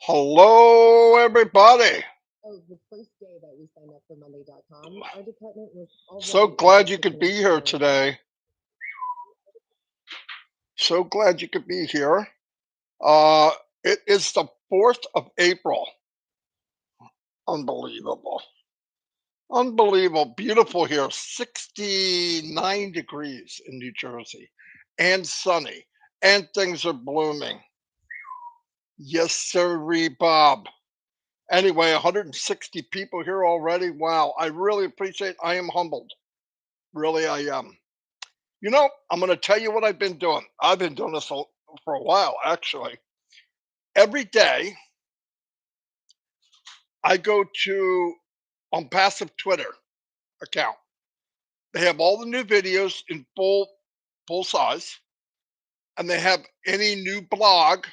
Hello, everybody. Oh, the first day that we signed up for Monday.com, our department was So already glad you could aggressively be here exploring how today. So glad you could be here. Uh, it is the 4th of April. Unbelievable. Unbelievable. Beautiful here. 69 degrees in New Jersey and sunny, and things are blooming. Yes, sir, Bob. Anyway, 160 people here already. Wow. I really appreciate I am humbled. Really, I am. I'm going to tell you what I've been doing. I've been doing this for a while, actually. Every day, I go to Onpassive Twitter account. They have all the new videos in full size, and they have any new blog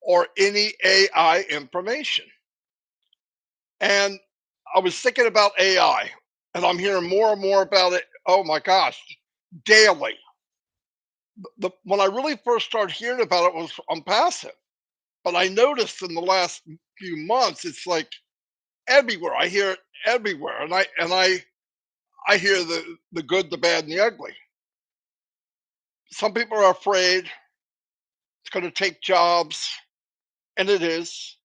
or any AI information. And I was thinking about AI, and I'm hearing more and more about it. Oh my gosh, daily. When I really first started hearing about it was Onpassive. But I noticed in the last few months, it's like everywhere. I hear it everywhere, and I hear the good, the bad, and the ugly. Some people are afraid it's going to take jobs, and it is.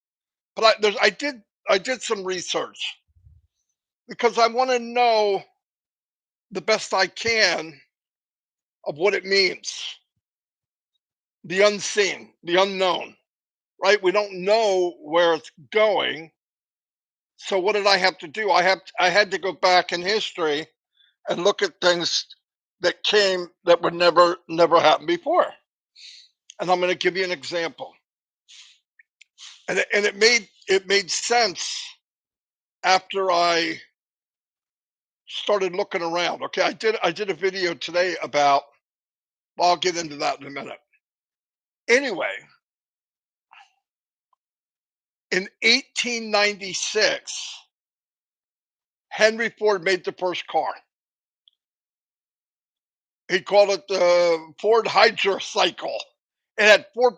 But I did some research because I want to know the best I can of what it means, the unseen, the unknown. Right? We don't know where it's going. So what did I have to do? I had to go back in history and look at things that came that would never happen before. And I'm going to give you an example. And it made sense after I started looking around. Okay, I did a video today about, well, I'll get into that in a minute. Anyway, in 1896, Henry Ford made the first car. He called it the Ford Hydrocycle. It had four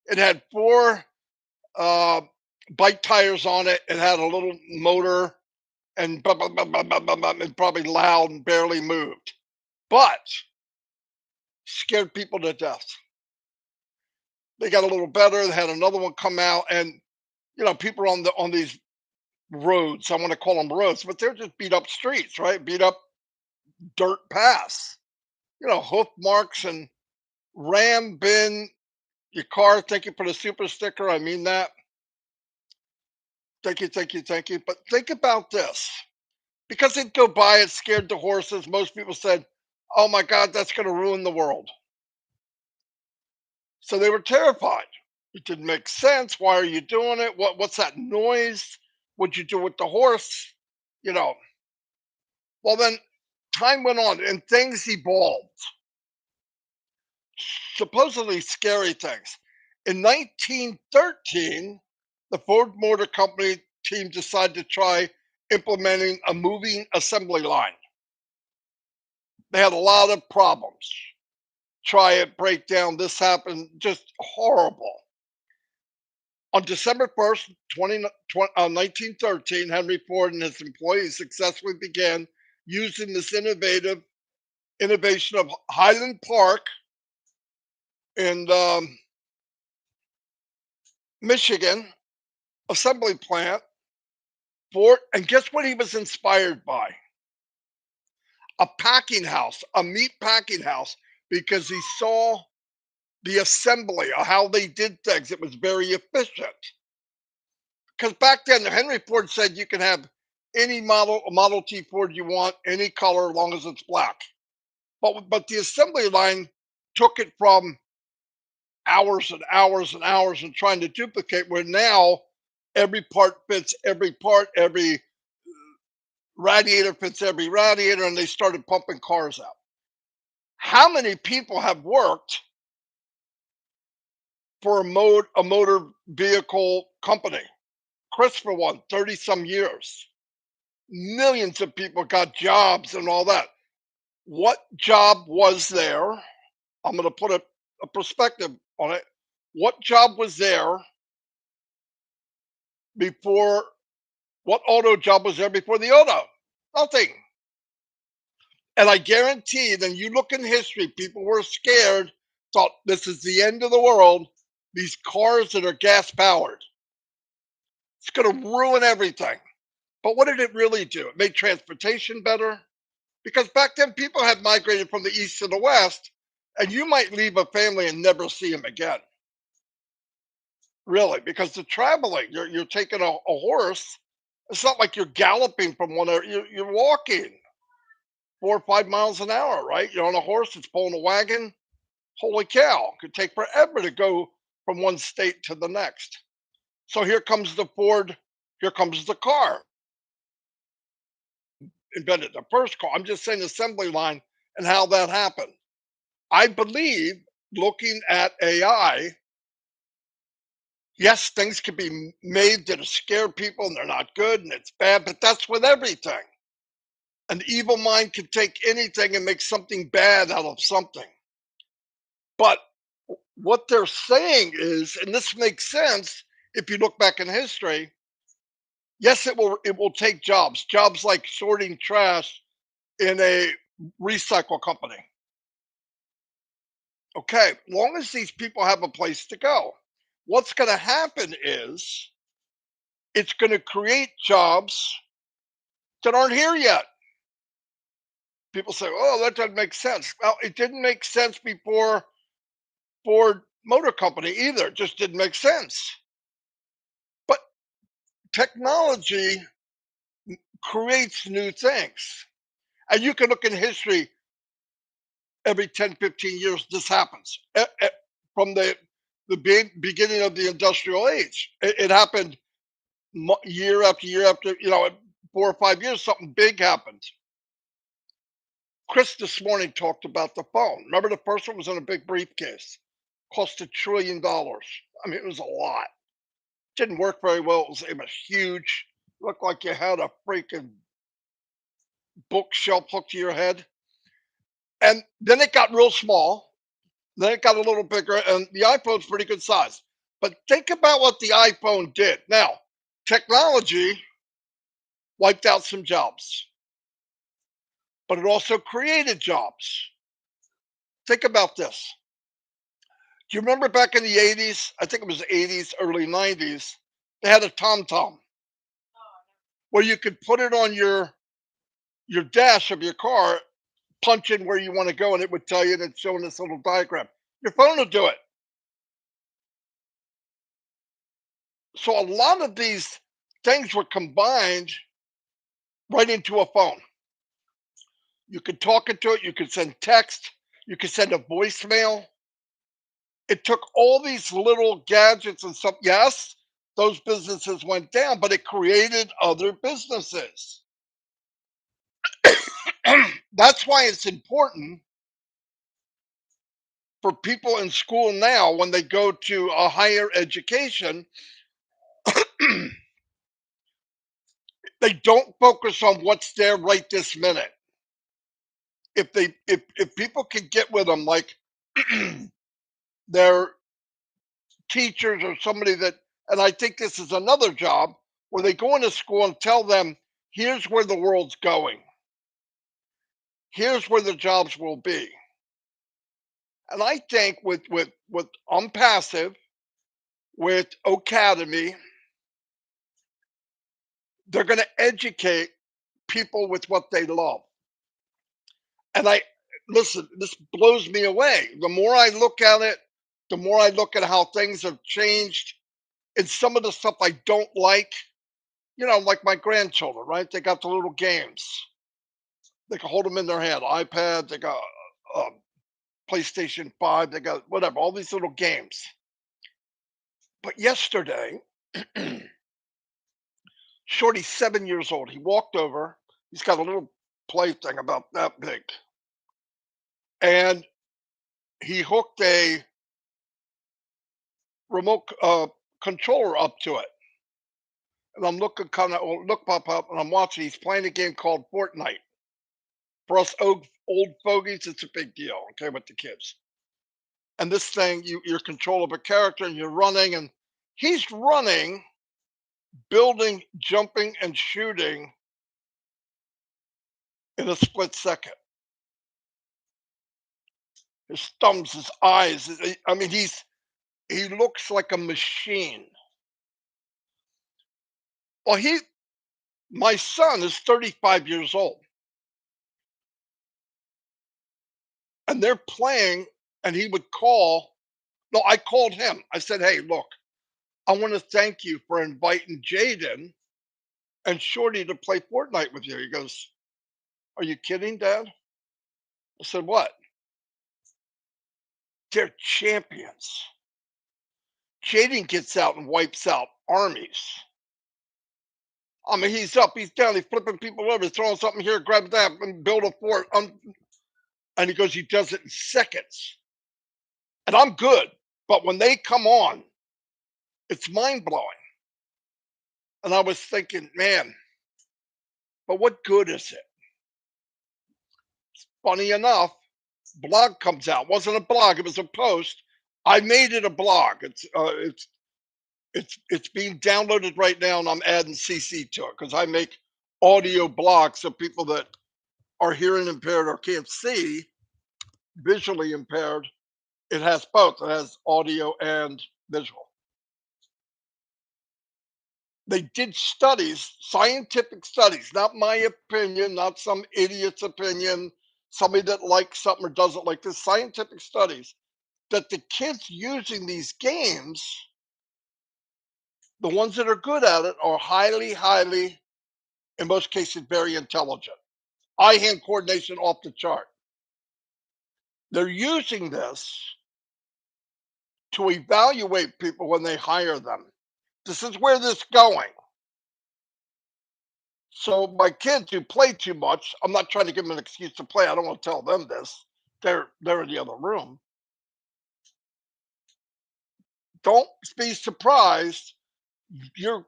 it had four uh, bike tires on it. It had a little motor and blah, blah, blah, blah, blah, blah, blah, and probably loud and barely moved, but scared people to death. They got a little better. They had another one come out, and people on these roads. I want to call them roads, but they're just beat up streets, right? Beat up dirt paths. Hoof marks and ram bin your car. Thank you for the super sticker. I mean that. Thank you, thank you, thank you. But think about this. Because it'd go by, it scared the horses. Most people said, oh my God, that's going to ruin the world. So they were terrified. It didn't make sense. Why are you doing it? What's that noise? What'd you do with the horse? You know. Well, then time went on and things evolved. Supposedly scary things. In 1913, the Ford Motor Company team decided to try implementing a moving assembly line. They had a lot of problems. Try it, break down, this happened, just horrible. On December 1st, 1913, Henry Ford and his employees successfully began using this innovation of Highland Park in Michigan assembly plant. Ford, and guess what he was inspired by? A packing house, a meat packing house, because he saw the assembly of how they did things. It was very efficient. Because back then, Henry Ford said you can have any Model T Ford you want, any color, as long as it's black. But the assembly line took it from hours and hours and hours and trying to duplicate, where now every part fits every part, every radiator fits every radiator, and they started pumping cars out. How many people have worked for a motor vehicle company? Chris, for one, 30 some years. Millions of people got jobs and all that. What job was there? I'm going to put a perspective on it. What job was there before? What auto job was there before the auto? Nothing. And I guarantee then you look in history, people were scared, thought this is the end of the world. These cars that are gas powered, it's going to ruin everything. But what did it really do? It made transportation better because back then people had migrated from the east to the west, and you might leave a family and never see them again. Really, because the traveling, you're taking a horse. It's not like you're galloping from one area. You're walking 4 or 5 miles an hour, right? You're on a horse. It's pulling a wagon. Holy cow! It could take forever to go from one state to the next. So here comes the Ford. Here comes the car. Invented the first car. I'm just saying assembly line and how that happened. I believe looking at AI, yes, things can be made that scare people and they're not good and it's bad, but that's with everything. An evil mind can take anything and make something bad out of something. But what they're saying is, and this makes sense if you look back in history, yes, it will take jobs like sorting trash in a recycle company. Okay, long as these people have a place to go. What's going to happen is it's going to create jobs that aren't here yet. People say, "Oh, that doesn't make sense." Well, it didn't make sense before Ford Motor Company either. It just didn't make sense. But technology creates new things. And you can look in history every 10, 15 years, this happens. From the beginning of the industrial age, it happened year after year after, 4 or 5 years, something big happened. Chris this morning talked about the phone. Remember the first one was in a big briefcase, cost $1 trillion. I mean, it was a lot. Didn't work very well. It was huge. Looked like you had a freaking bookshelf hooked to your head. And then it got real small. Then it got a little bigger, and the iPhone's pretty good size. But think about what the iPhone did. Now, technology wiped out some jobs, but it also created jobs. Think about this. Do you remember back in the 80s? I think it was the 80s, early 90s. They had a TomTom where you could put it on your dash of your car, punch in where you want to go, and it would tell you, and it's showing this little diagram. Your phone will do it. So a lot of these things were combined right into a phone. You could talk into it, you could send text, you could send a voicemail. It took all these little gadgets and stuff. Yes, those businesses went down, but it created other businesses. That's why it's important for people in school now when they go to a higher education, they don't focus on what's there right this minute. If people can get with them like their teachers or somebody that, and I think this is another job where they go into school and tell them, here's where the world's going. Here's where the jobs will be. And I think with Onpassive, with Academy, they're going to educate people with what they love. And I listen, this blows me away. The more I look at it, the more I look at how things have changed. And some of the stuff I don't like my grandchildren, right? They got the little games. They can hold them in their hand. iPad, they got PlayStation 5, they got whatever, all these little games. But yesterday, Shorty's 7 years old. He walked over. He's got a little plaything about that big. And he hooked a remote controller up to it. And I'm looking kind of look pop up and I'm watching. He's playing a game called Fortnite. For us old fogies, it's a big deal, okay, with the kids. And this thing, you're control of a character and you're running, and he's running, building, jumping, and shooting in a split second. His thumbs, his eyes. I mean, he looks like a machine. Well, my son is 35 years old, and they're playing, and he would call. No, I called him. I said, "Hey, look, I want to thank you for inviting Jaden and Shorty to play Fortnite with you." He goes, "Are you kidding, Dad?" I said, "What?" They're champions. Jaden gets out and wipes out armies. I mean, he's up, he's down, he's flipping people over, throwing something here, grab that, and build a fort. And he goes, he does it in seconds. And I'm good. But when they come on, it's mind blowing. And I was thinking, man, but what good is it? Funny enough, blog comes out. It wasn't a blog, it was a post. I made it a blog. It's being downloaded right now, and I'm adding CC to it because I make audio blogs so people that are hearing impaired or can't see, visually impaired, it has both. It has audio and visual. They did studies, scientific studies, not my opinion, not some idiot's opinion, somebody that likes something or doesn't like this, scientific studies that the kids using these games, the ones that are good at it, are highly, in most cases, very intelligent. Eye-hand coordination off the chart. They're using this to evaluate people when they hire them. This is where this is going. So my kids who play too much, I'm not trying to give them an excuse to play. I don't want to tell them this. They're in the other room. Don't be surprised. Your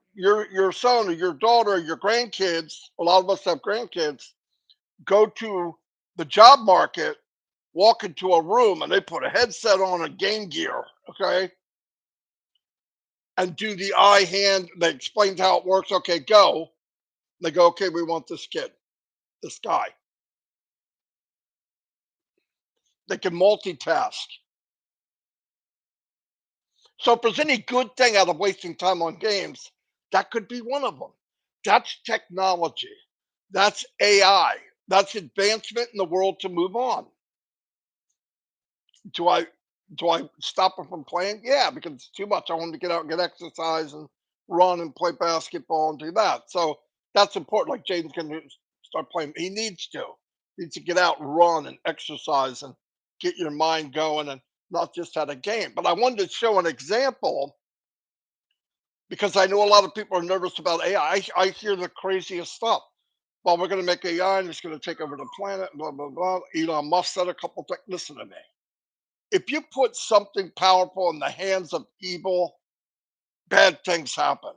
son or your daughter or your grandkids, a lot of us have grandkids, go to the job market, walk into a room, and they put a headset on and game gear, okay, and do the eye hand. They explained how it works. Okay, go. They go, okay, we want this kid, this guy. They can multitask. So if there's any good thing out of wasting time on games, that could be one of them. That's technology. That's AI. That's advancement in the world to move on. Do I do I stop them from playing? Yeah, because it's too much. I want to get out and get exercise and run and play basketball and do that. So that's important. Like Jaden's going to start playing. He needs to. He needs to get out and run and exercise and get your mind going and not just at a game. But I wanted to show an example because I know a lot of people are nervous about AI. I hear the craziest stuff. Well, we're going to make AI and it's going to take over the planet, blah, blah, blah. Elon Musk said a couple things. Listen to me. If you put something powerful in the hands of evil, bad things happen.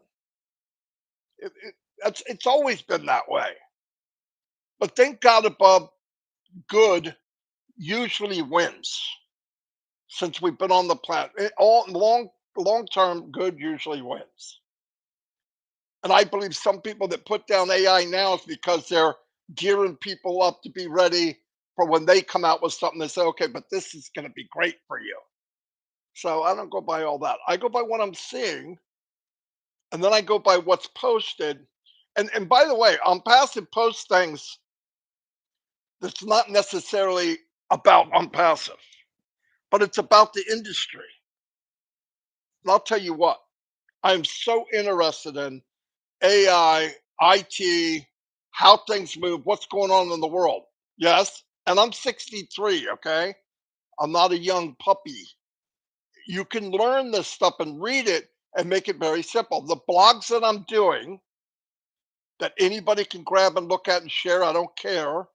It's always been that way. But thank God above, good usually wins since we've been on the planet. All long term, good usually wins. And I believe some people that put down AI now is because they're gearing people up to be ready for when they come out with something. They say, okay, but this is going to be great for you. So I don't go by all that. I go by what I'm seeing, and then I go by what's posted. And by the way, Onpassive posts things that's not necessarily about Onpassive, but it's about the industry. And I'll tell you what, I'm so interested in AI, IT, how things move, what's going on in the world. Yes, and I'm 63, okay? I'm not a young puppy. You can learn this stuff and read it and make it very simple. The blogs that I'm doing that anybody can grab and look at and share, I don't care,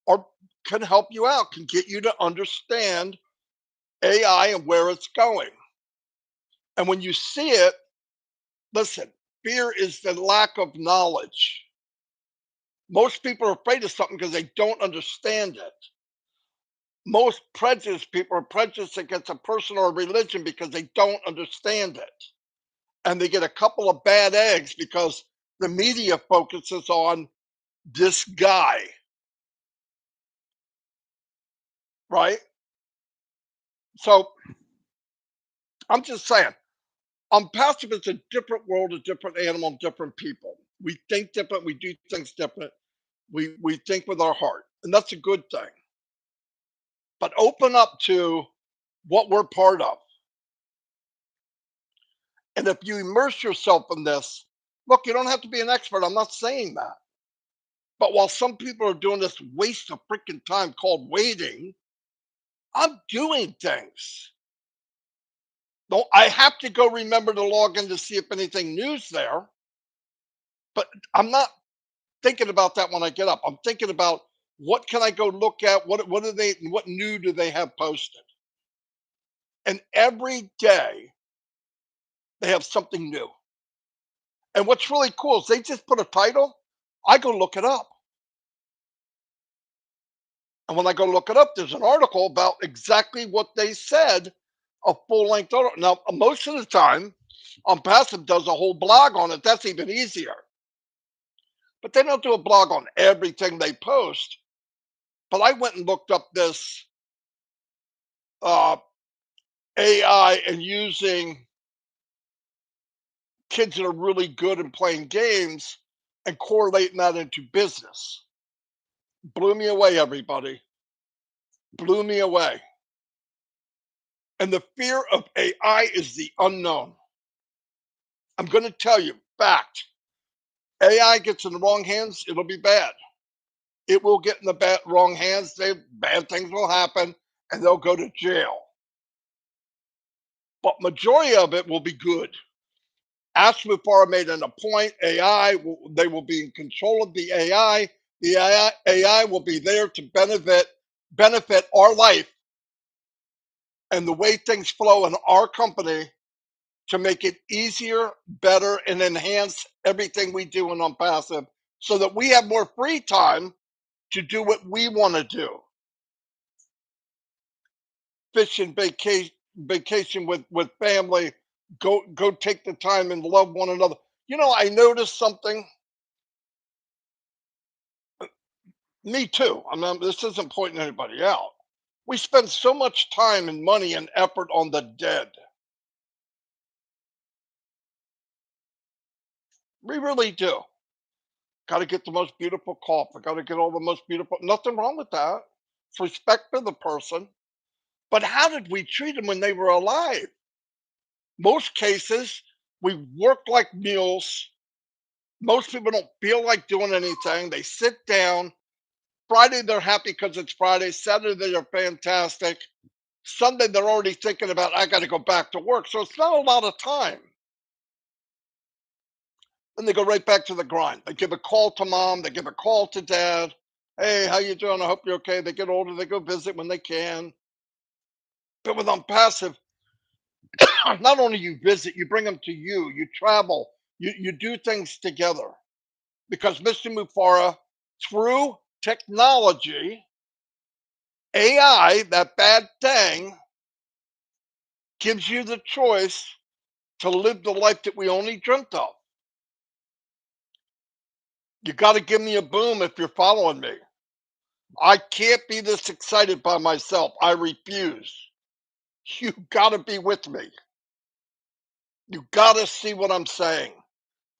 or can help you out, can get you to understand AI and where it's going. And when you see it, listen, fear is the lack of knowledge. Most people are afraid of something because they don't understand it. most prejudiced people are prejudiced against a person or a religion because they don't understand it. And they get a couple of bad eggs because the media focuses on this guy, right? So I'm just saying, Onpassive is a different world, a different animal, different people. We think different, we do things different, we think with our heart, and that's a good thing. But open up to what we're part of. And if you immerse yourself in this, look, you don't have to be an expert. I'm not saying that. But while some people are doing this waste of freaking time called waiting, I'm doing things. Though I have to go remember to log in to see if anything new's there. But I'm not thinking about that when I get up. I'm thinking about what can I go look at? What do they what new do they have posted? And every day they have something new. And what's really cool is they just put a title, I go look it up. And when I go look it up, there's an article about exactly what they said, a full length article. Now, most of the time, Onpassive does a whole blog on it. That's even easier. But they don't do a blog on everything they post. But I went and looked up this uh, AI and using kids that are really good in playing games and correlating that into business. Blew me away, everybody. Blew me away. And the fear of AI is the unknown. I'm going to tell you, fact. AI gets in the wrong hands, it'll be bad. It will get in the wrong hands. Bad things will happen, and they'll go to jail. But majority of it will be good. As Mufareh made an point, AI, they will be in control of the AI. The AI will be there to benefit our life and the way things flow in our company to make it easier, better, and enhance everything we do in Onpassive so that we have more free time to do what we want to do. Fishing, vacation with family, go take the time and love one another. You know, I noticed something. Me too. I mean, this isn't pointing anybody out. We spend so much time and money and effort on the dead. We really do. Got to get the most beautiful coffee. Got to get all the most beautiful. Nothing wrong with that. It's respect for the person. But how did we treat them when they were alive? Most cases, we work like mules. Most people don't feel like doing anything. They sit down. Friday, they're happy because it's Friday. Saturday, they're fantastic. Sunday, they're already thinking about, I got to go back to work. So it's not a lot of time. Then they go right back to the grind. They give a call to mom. They give a call to dad. Hey, how you doing? I hope you're okay. They get older. They go visit when they can. But with Onpassive, not only you visit, you bring them to you. You travel. You do things together. Because Mr. Mufareh, through technology, AI, that bad thing, gives you the choice to live the life that we only dreamt of. You got to give me a boom if you're following me. I can't be this excited by myself. I refuse. You got to be with me. You got to see what I'm saying.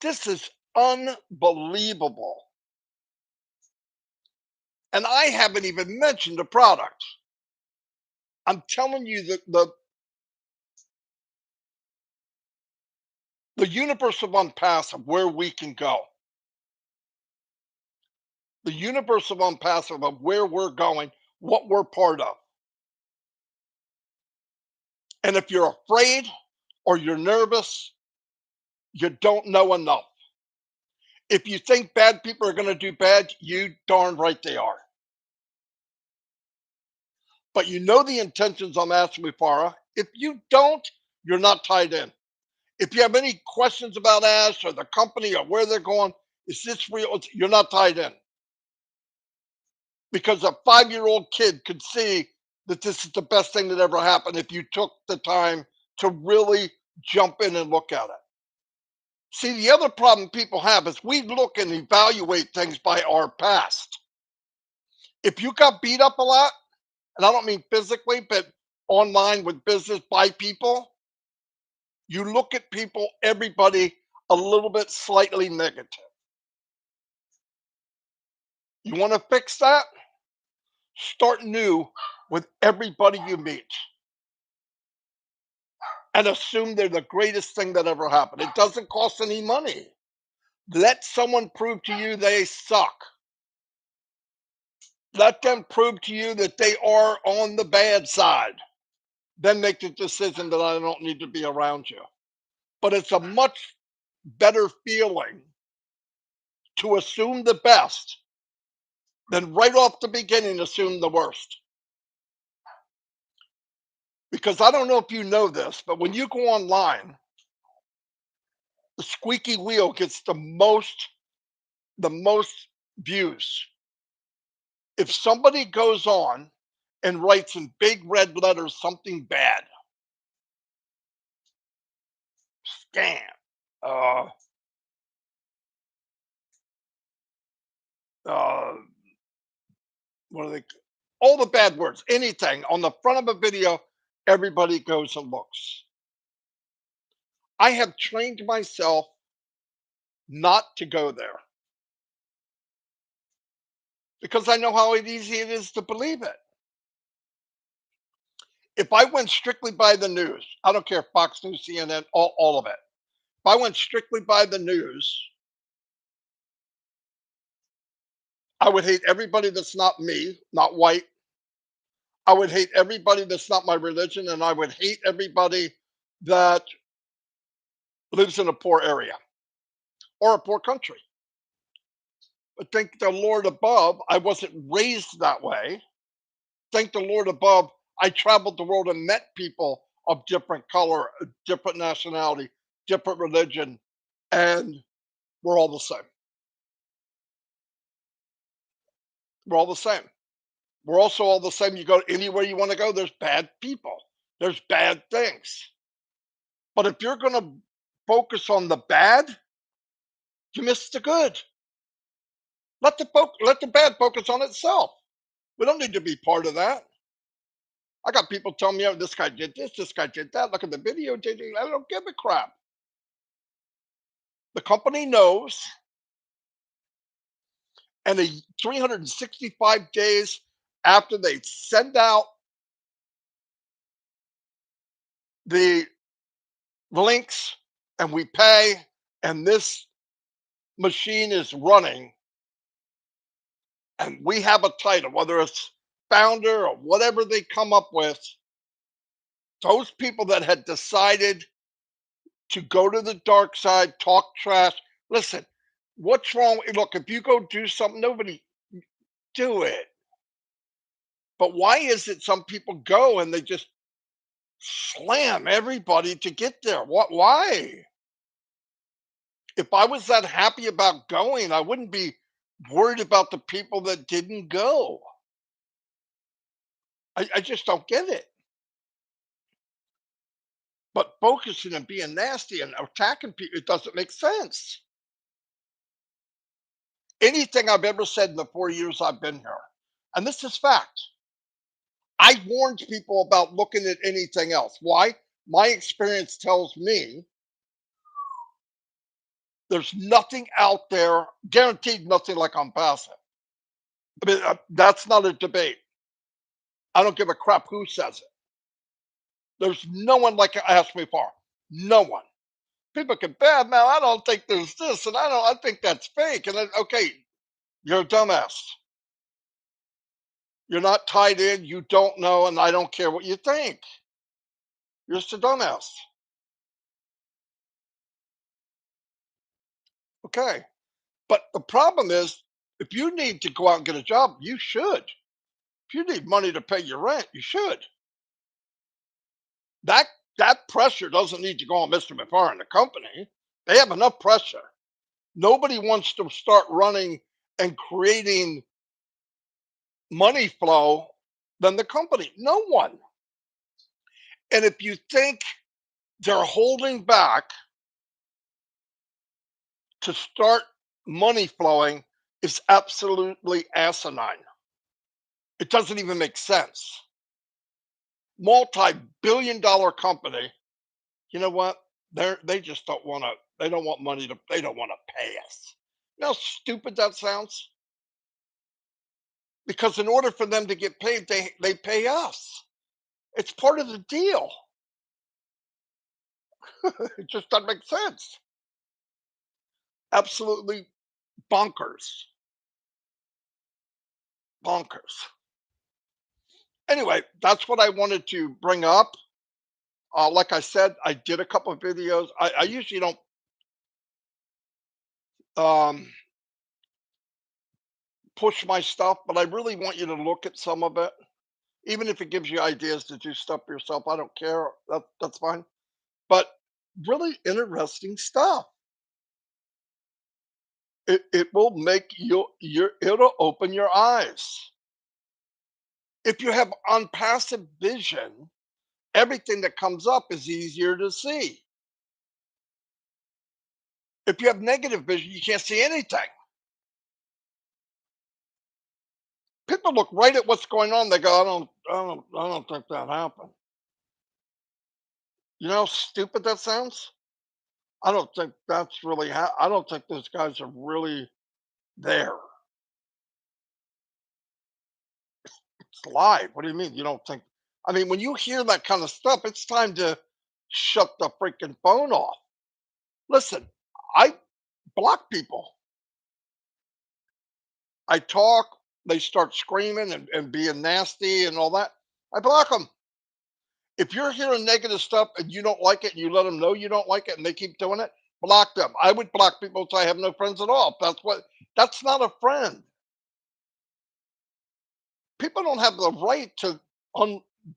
This is unbelievable. And I haven't even mentioned the product. I'm telling you that the universe of Onpassive, where we can go. The universe of Onpassive, of where we're going, what we're part of. And if you're afraid or you're nervous, you don't know enough. If you think bad people are going to do bad, you darn right they are. But you know the intentions I'm asking Mufareh. If you don't, you're not tied in. If you have any questions about Ash or the company or where they're going, is this real? You're not tied in. Because a 5-year-old kid could see that this is the best thing that ever happened if you took the time to really jump in and look at it. See, the other problem people have is we look and evaluate things by our past. If you got beat up a lot, and I don't mean physically, but online with business by people, you look at people, everybody, a little bit slightly negative. You want to fix that? Start new with everybody you meet and assume they're the greatest thing that ever happened. It doesn't cost any money. Let someone prove to you they suck. Let them prove to you that they are on the bad side. Then make the decision that I don't need to be around you. But it's a much better feeling to assume the best than right off the beginning assume the worst. Because I don't know if you know this, but when you go online, the squeaky wheel gets the most views. If somebody goes on and writes in big red letters something bad, scam, uh, uh, what are they? All the bad words, anything on the front of a video, everybody goes and looks. I have trained myself not to go there because I know how easy it is to believe it. If I went strictly by the news, I don't care, Fox News, CNN, all of it. If I went strictly by the news, I would hate everybody that's not me, not white. I would hate everybody that's not my religion, and I would hate everybody that lives in a poor area or a poor country. But thank the Lord above, I wasn't raised that way. Thank the Lord above, I traveled the world and met people of different color, different nationality, different religion, and we're all the same. We're all the same. We're also all the same. You go anywhere you want to go, there's bad people, there's bad things. But if you're going to focus on the bad, you miss the good. Let the bad focus on itself. We don't need to be part of that. I got people telling me, oh, this guy did this guy did that. Look at the video. I don't give a crap. The company knows, and 365 days after they send out the links and we pay, and this machine is running, and we have a title, whether it's founder or whatever they come up with, those people that had decided to go to the dark side, talk trash. Listen, what's wrong? Look, if you go do something, nobody do it. But why is it some people go and they just slam everybody to get there? What? Why? If I was that happy about going, I wouldn't be worried about the people that didn't go. I just don't get it. But focusing and being nasty and attacking people, it doesn't make sense. Anything I've ever said in the 4 years I've been here, and this is fact, I warned people about looking at anything else. Why? My experience tells me there's nothing out there, guaranteed nothing like Onpassive. I mean, that's not a debate. I don't give a crap who says it. There's no one like Ask Me Far. No one. People can bad mouth. I don't think there's this, and I think that's fake. And then, okay, you're a dumbass. You're not tied in. You don't know, and I don't care what you think. You're just a dumbass. Okay. But the problem is, if you need to go out and get a job, you should. If you need money to pay your rent, you should. That that pressure doesn't need to go on Mr. Mufareh and the company. They have enough pressure. Nobody wants to start running and creating money flow than the company? No one. And if you think they're holding back to start money flowing, it's absolutely asinine. It doesn't even make sense. Multi-billion dollar company, you know what? They just don't want to, they don't want money to, they don't want to pay us. You know how stupid that sounds? Because in order for them to get paid, they pay us. It's part of the deal. It just doesn't make sense. Absolutely bonkers. Bonkers. Anyway, that's what I wanted to bring up. Like I said, I did a couple of videos. I usually don't um, push my stuff, but I really want you to look at some of it. Even if it gives you ideas to do stuff yourself, I don't care. That's fine. But really interesting stuff. It will make it'll open your eyes. If you have unpassive vision, everything that comes up is easier to see. If you have negative vision, you can't see anything. People look right at what's going on. They go, I don't think that happened. You know how stupid that sounds? I don't think that's really. I don't think those guys are really there. It's live. What do you mean? You don't think? I mean, when you hear that kind of stuff, it's time to shut the freaking phone off. Listen, I block people. I talk. They start screaming and being nasty and all that. I block them. If you're hearing negative stuff and you don't like it and you let them know you don't like it and they keep doing it, block them. I would block people so I have no friends at all. That's not a friend. People don't have the right to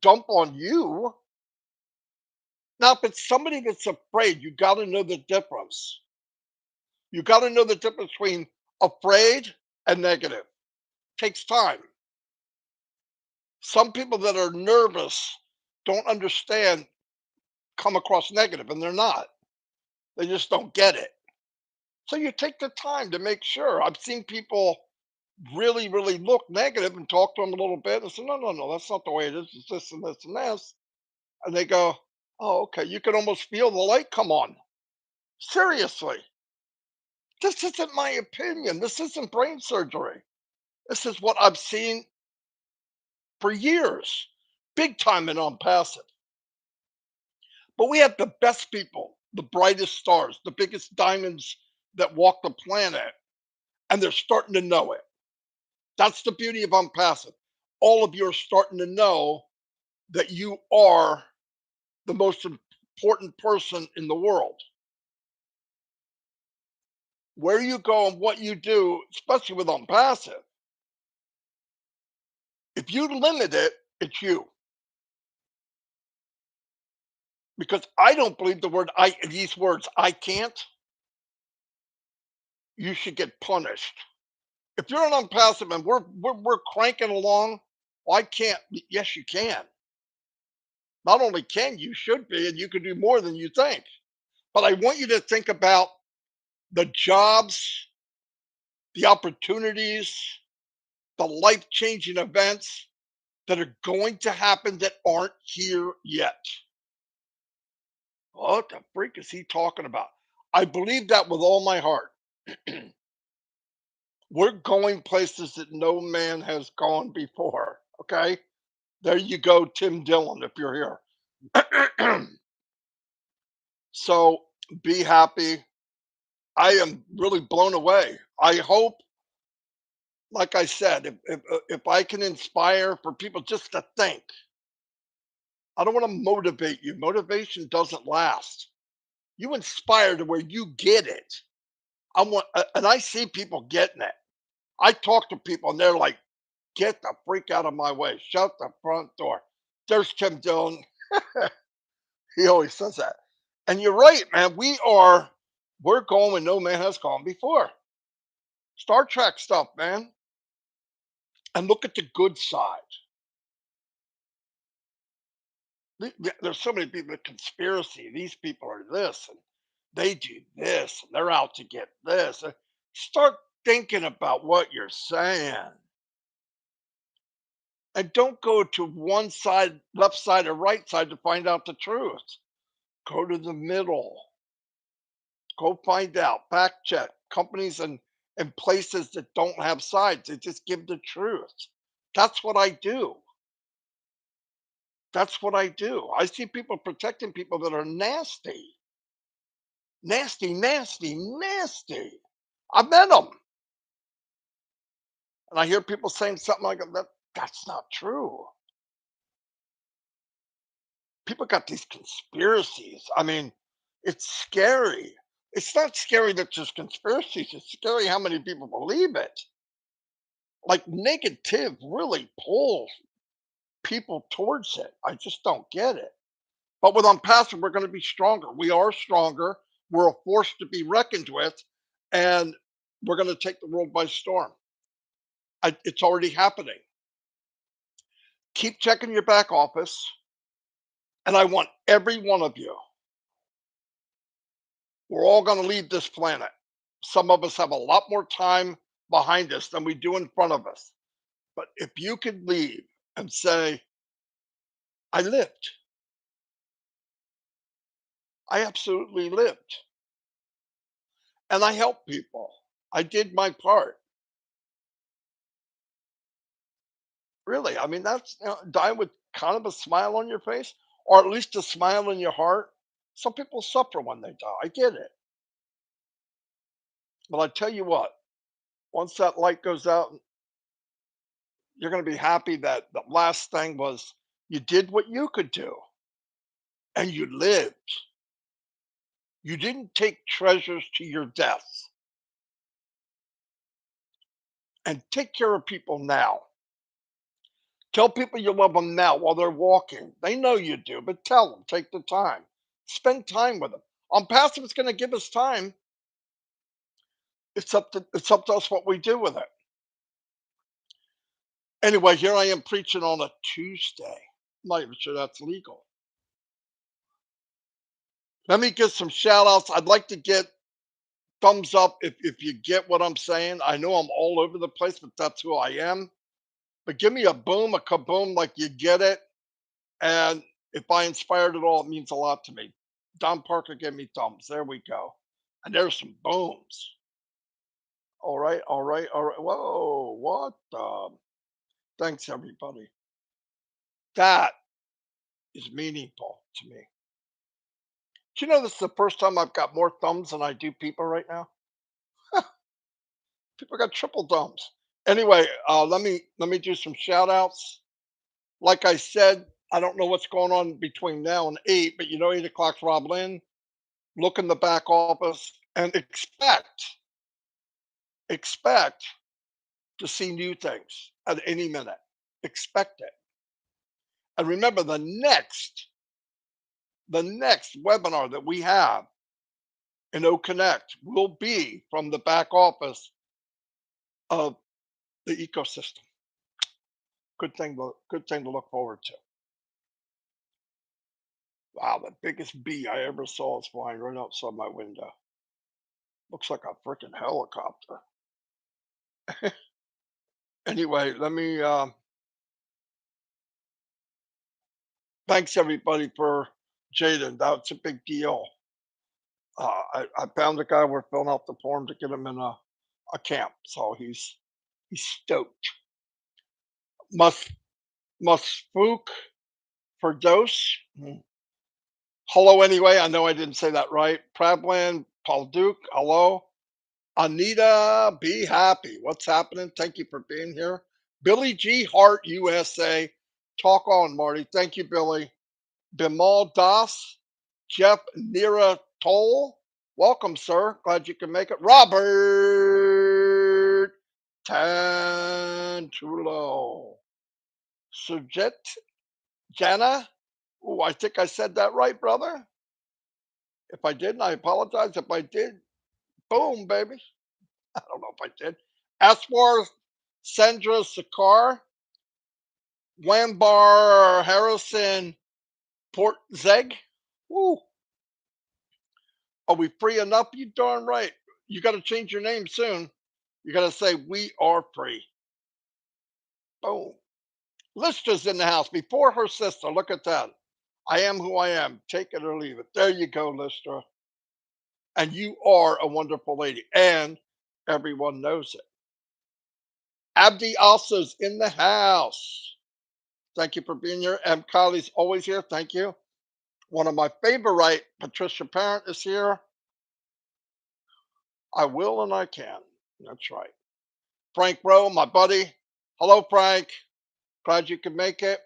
dump on you. Now, if it's somebody that's afraid, you got to know the difference. You got to know the difference between afraid and negative. Takes time. Some people that are nervous don't understand, come across negative, and they're not. They just don't get it. So you take the time to make sure. I've seen people really, really look negative and talk to them a little bit and say, no, no, no, that's not the way it is. It's this and this and this. And they go, oh, okay. You can almost feel the light come on. Seriously. This isn't my opinion. This isn't brain surgery. This is what I've seen for years, big time and on passive. But we have the best people, the brightest stars, the biggest diamonds that walk the planet, and they're starting to know it. That's the beauty of Unpassive. All of you are starting to know that you are the most important person in the world. Where you go and what you do, especially with Unpassive, if you limit it, it's you. Because I don't believe these words, I can't, you should get punished. If you're an Unpassive and we're cranking along, well, I can't. Yes, you can. Not only can you should be, and you can do more than you think. But I want you to think about the jobs, the opportunities, the life changing events that are going to happen that aren't here yet. What the freak is he talking about? I believe that with all my heart. We're going places that no man has gone before. Okay. There you go, Tim Dillon, if you're here. So be happy. I am really blown away. I hope, like I said, if I can inspire for people just to think, I don't want to motivate you. Motivation doesn't last. You inspire to where you get it. And I see people getting it. I talk to people and they're like, "Get the freak out of my way! Shut the front door." There's Tim Dillon. He always says that, and you're right, man. We're going where no man has gone before. Star Trek stuff, man. And look at the good side. There's so many people with conspiracy. These people are this and they do this and they're out to get this. Start thinking about what you're saying. And don't go to one side, left side or right side to find out the truth. Go to the middle. Go find out. Fact check companies and places that don't have sides. They just give the truth. That's what I do. That's what I do. I see people protecting people that are nasty. Nasty, nasty, nasty. I met them. And I hear people saying something like that. That's not true. People got these conspiracies. I mean, it's scary. It's not scary that there's conspiracies. It's scary how many people believe it. Like negative really pulls people towards it. I just don't get it. But with Onpassive, we're going to be stronger. We are stronger. We're a force to be reckoned with, and we're going to take the world by storm. It's already happening. Keep checking your back office, and I want every one of you. We're all going to leave this planet. Some of us have a lot more time behind us than we do in front of us. But if you could leave and say, I lived, I absolutely lived, and I helped people. I did my part. Really, I mean, that's die with kind of a smile on your face, or at least a smile in your heart. Some people suffer when they die. I get it. But I tell you what, once that light goes out, you're going to be happy that the last thing was you did what you could do and you lived. You didn't take treasures to your death. And take care of people now. Tell people you love them now while they're walking. They know you do, but tell them, take the time. Spend time with them. Onpassive is going to give us time. It's up to us what we do with it. Anyway, here I am preaching on a Tuesday. I'm not even sure that's legal. Let me get some shout outs. I'd like to get thumbs up if you get what I'm saying. I know I'm all over the place, but that's who I am. But give me a boom, a kaboom, like you get it. And if I inspired at all, it means a lot to me. Don Parker gave me thumbs. There we go. And there's some booms. All right, all right, all right. Whoa, what the? Thanks, everybody. That is meaningful to me. Do you know this is the first time I've got more thumbs than I do people right now? People got triple thumbs. Anyway, let me do some shout outs. Like I said, I don't know what's going on between now and 8, but 8 o'clock's Rob Lynn. Look in the back office and expect to see new things at any minute. Expect it. And remember the next webinar that we have in O Connect will be from the back office of the ecosystem. Good thing to look forward to. Wow, the biggest bee I ever saw is flying right outside my window. Looks like a freaking helicopter. Anyway, let me thanks everybody for Jaden. That's a big deal. I found a guy. We're filling out the form to get him in a camp, so he's stoked. Must spook for dose. Hello, anyway. I know I didn't say that right. Prabland, Paul Duke. Hello, Anita. Be happy. What's happening? Thank you for being here. Billy G. Hart, USA. Talk on, Marty. Thank you, Billy. Bimal Das, Jeff Nira Toll. Welcome, sir. Glad you can make it. Robert Tantulo. Sujit Jana. Oh, I think I said that right, brother. If I didn't, I apologize. If I did, boom, baby. I don't know if I did. Aswar Sandra Sakar. Wambar Harrison Port Zeg. Woo. Are we free enough? You darn right. You got to change your name soon. You got to say, we are free. Boom. Listra's in the house before her sister. Look at that. I am who I am. Take it or leave it. There you go, Listra. And you are a wonderful lady. And everyone knows it. Abdi also's in the house. Thank you for being here. And Kylie's always here. Thank you. One of my favorite, Patricia Parent, is here. I will and I can. That's right. Frank Rowe, my buddy. Hello, Frank. Glad you could make it.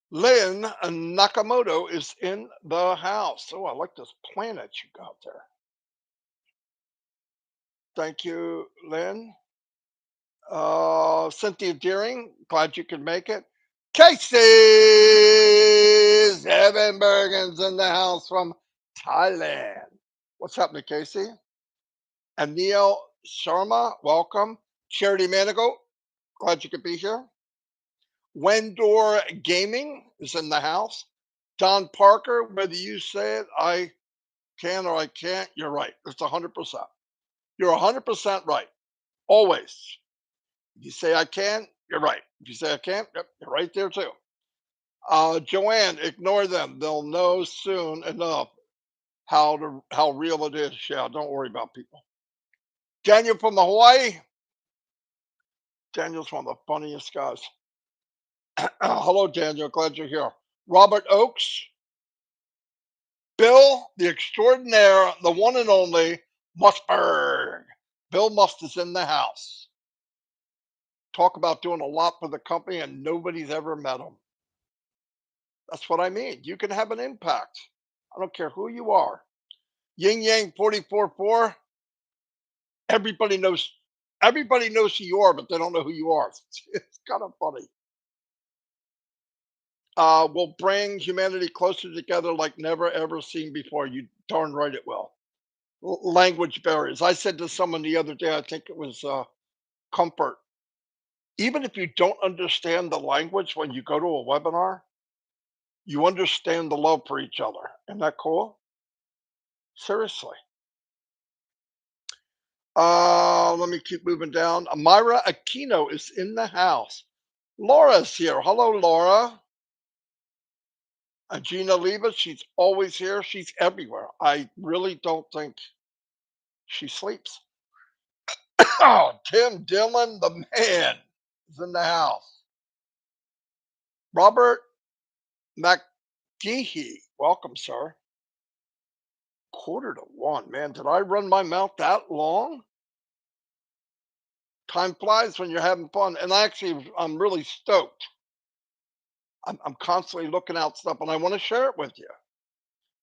Lynn Nakamoto is in the house. Oh, I like this planet you got there. Thank you, Lynn. Cynthia Deering, glad you could make it. Casey Evanbergen's in the house from Thailand. What's happening, Casey? And Neil Sharma, welcome. Charity Manigo, glad you could be here. Wendor Gaming is in the house. Don Parker, whether you say it, I can or I can't, you're right. It's 100%. You're 100% right. Always. If you say I can, you're right. If you say I can't, yep, you're right there too. Joanne, ignore them. They'll know soon enough how real it is. Yeah, don't worry about people. Daniel from Hawaii. Daniel's one of the funniest guys. Hello, Daniel. Glad you're here. Robert Oakes. Bill, the extraordinaire, the one and only Musberg. Bill Must is in the house. Talk about doing a lot for the company and nobody's ever met him. That's what I mean. You can have an impact. I don't care who you are. Yin Yang 44.4. Everybody knows who you are, but they don't know who you are. It's kind of funny. Will bring humanity closer together like never ever seen before. You darn right it will. Language barriers. I said to someone the other day, I think it was Comfort. Even if you don't understand the language when you go to a webinar, you understand the love for each other. Isn't that cool? Seriously. Let me keep moving down. Amira Aquino is in the house. Laura's here. Hello, Laura. Gina Leva, she's always here. She's everywhere. I really don't think she sleeps. Oh, Tim Dillon, the man, is in the house. Robert McGehee, welcome, sir. 1:45, man. Did I run my mouth that long? Time flies when you're having fun. And I'm really stoked. I'm constantly looking out stuff and I want to share it with you.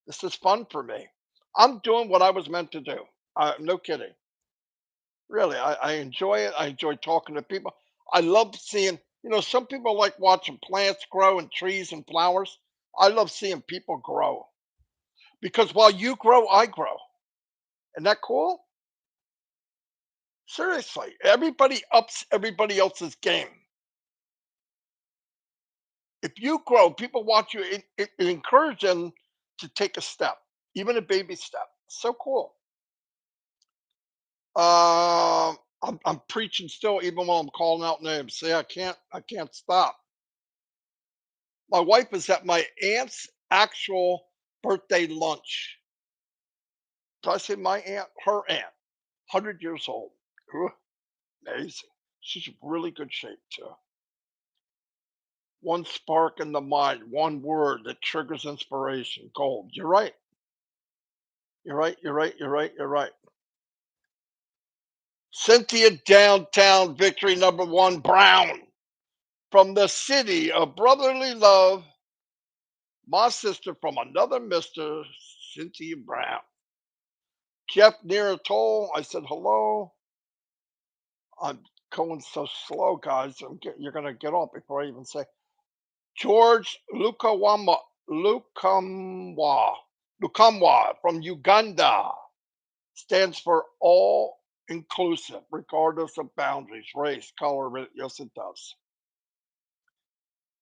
This is fun for me. I'm doing what I was meant to do. No kidding. Really, I enjoy it. I enjoy talking to people. I love seeing, some people like watching plants grow and trees and flowers. I love seeing people grow because while you grow, I grow. Isn't that cool? Seriously, everybody ups everybody else's game. If you grow, people watch you. It encourages them to take a step, even a baby step. So cool. I'm preaching still, even while I'm calling out names. See, I can't stop. My wife is at my aunt's actual birthday lunch. Did I say my aunt? Her aunt, 100 years old. Ooh, amazing. She's in really good shape too. One spark in the mind, one word that triggers inspiration. Gold. You're right. You're right. You're right. You're right. You're right. Cynthia Downtown Victory #1 Brown from the city of brotherly love. My sister from another Mr. Cynthia Brown. Jeff near a toll. I said hello. I'm going so slow, guys. You're going to get off before I even say. George Lukamwa from Uganda stands for all inclusive, regardless of boundaries, race, color. Yes, it does.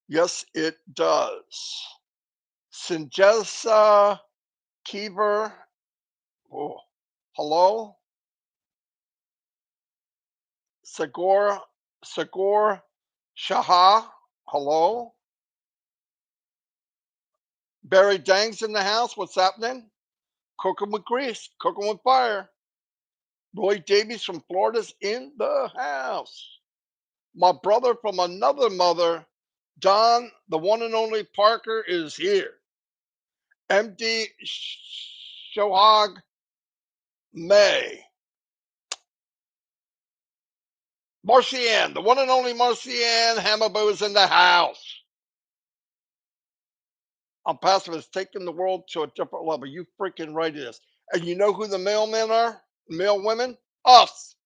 Yes, it does. Sinjesa Keever. Oh, hello. Sagor Shaha. Hello. Barry Dang's in the house. What's happening? Cooking with grease, cooking with fire. Roy Davies from Florida's in the house. My brother from another mother, Don, the one and only Parker, is here. MD Shohag May. Marcianne, the one and only Marcianne Hammerbo is in the house. Onpassive has taken the world to a different level. You freaking right it is. And you know who the mailmen are? Mail women? Us.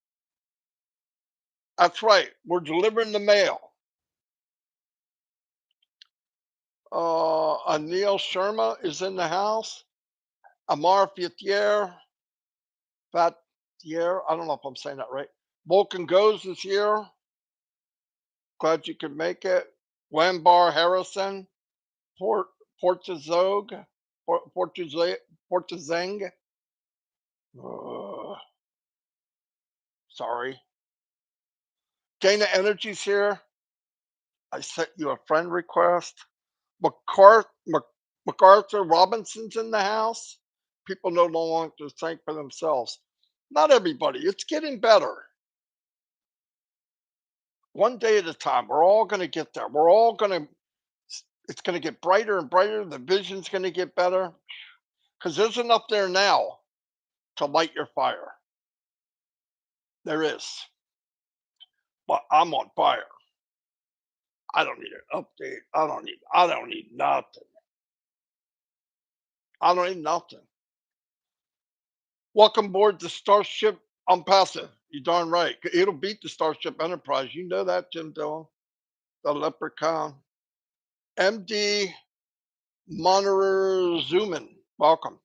That's right. We're delivering the mail. Anil Sharma is in the house. Amar Fatier, I don't know if I'm saying that right. Vulcan Goes is here. Glad you could make it. Wambar Harrison, Port Portazog, Portazang. Uh, sorry. Dana Energy's here. I sent you a friend request. MacArthur Robinson's in the house. People no longer to think for themselves. Not everybody. It's getting better. One day at a time. We're all going to get there. It's going to get brighter and brighter. The vision's going to get better because there's enough there now to light your fire. There is. But I'm on fire. I don't need an update. I don't need nothing. I don't need nothing. Welcome aboard the Starship Onpassive. You darn right. It'll beat the Starship Enterprise. You know that, Jim Dillon. The Leprechaun. MD Monitor Zoomin. Welcome.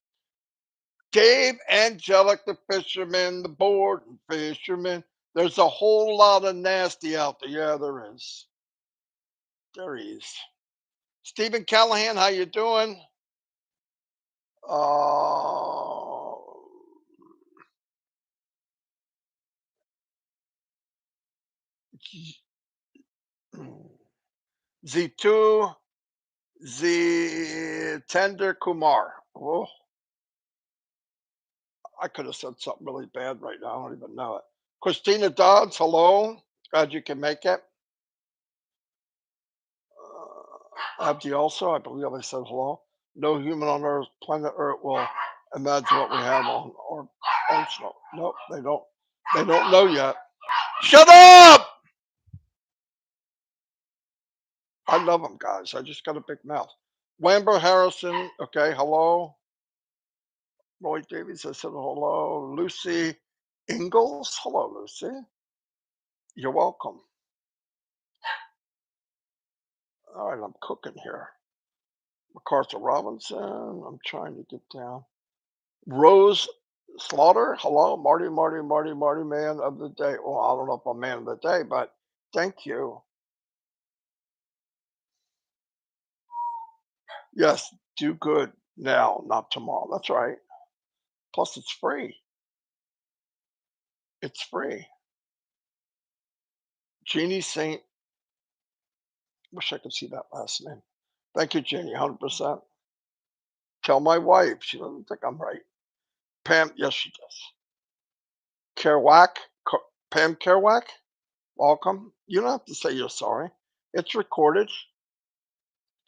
Dave Angelic, the fisherman, the board fisherman. There's a whole lot of nasty out there. Yeah, there is. There is. Stephen Callahan, how you doing? Uh, Z2, Z Tender Kumar. Oh, I could have said something really bad right now. I don't even know it. Christina Dodds, hello. Glad you can make it. Abdi also, I believe I said hello. No human on Earth, planet Earth will imagine what we have on or also. Nope, they don't. They don't know yet. Shut up! I love them, guys. I just got a big mouth. Wamber Harrison, okay, hello. Roy Davies, I said hello. Lucy Ingalls, hello, Lucy. You're welcome. All right, I'm cooking here. MacArthur Robinson, I'm trying to get down. Rose Slaughter, hello, Marty, man of the day. Well, I don't know if I'm man of the day, but thank you. Yes, do good now, not tomorrow. That's right. Plus, it's free. It's free. Jeannie Saint, wish I could see that last name. Thank you, Jeannie, 100%. Tell my wife, she doesn't think I'm right. Pam, yes, she does. Kerouac, Pam Kerouac, welcome. You don't have to say you're sorry. It's recorded. You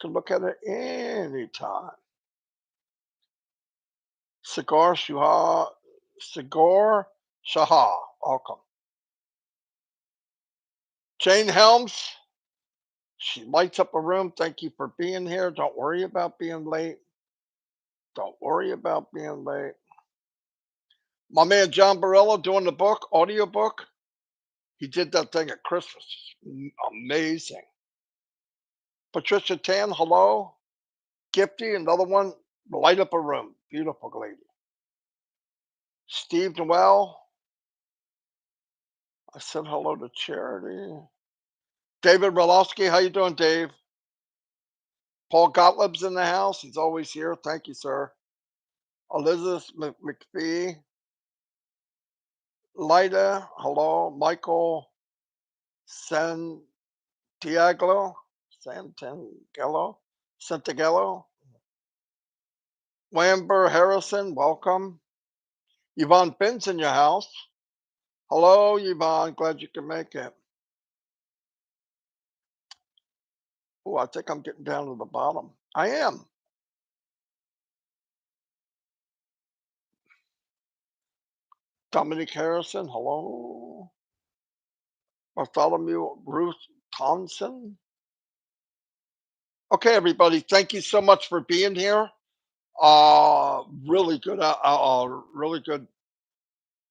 can look at it anytime. Cigar Shaha, welcome. Jane Helms, she lights up a room. Thank you for being here. Don't worry about being late. Don't worry about being late. My man John Barello doing the book, audio book. He did that thing at Christmas. Amazing. Patricia Tan, hello. Gifty, another one. Light up a room. Beautiful lady. Steve Noel. I said hello to Charity. David Rolowski, how you doing, Dave? Paul Gottlieb's in the house. He's always here. Thank you, sir. Elizabeth McPhee. Lida, hello. Michael Santiago. Santiago. Santiago. Wamber Harrison, welcome. Yvonne Finn's in your house. Hello, Yvonne. Glad you can make it. Oh, I think I'm getting down to the bottom. I am. Dominic Harrison, hello. Bartholomew Ruth Thompson. Okay, everybody, thank you so much for being here. Really good, really good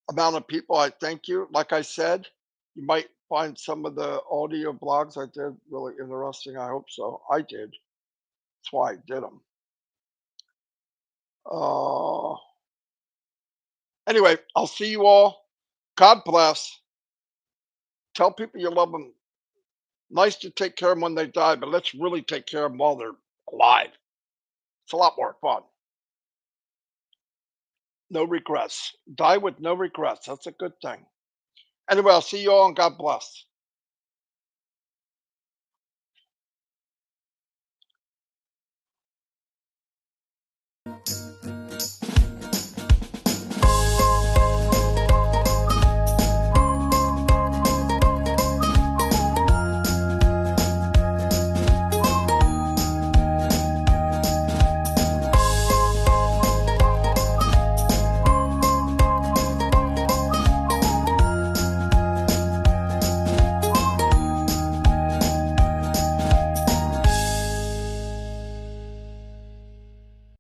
amount of people. I thank you. Like I said, you might find some of the audio blogs I did really interesting. I hope so. I did. That's why I did them. Anyway, I'll see you all. God bless. Tell people you love them. Nice to take care of them when they die, but let's really take care of them while they're alive. It's a lot more fun. No regrets. Die with no regrets. That's a good thing. Anyway, I'll see you all and God bless.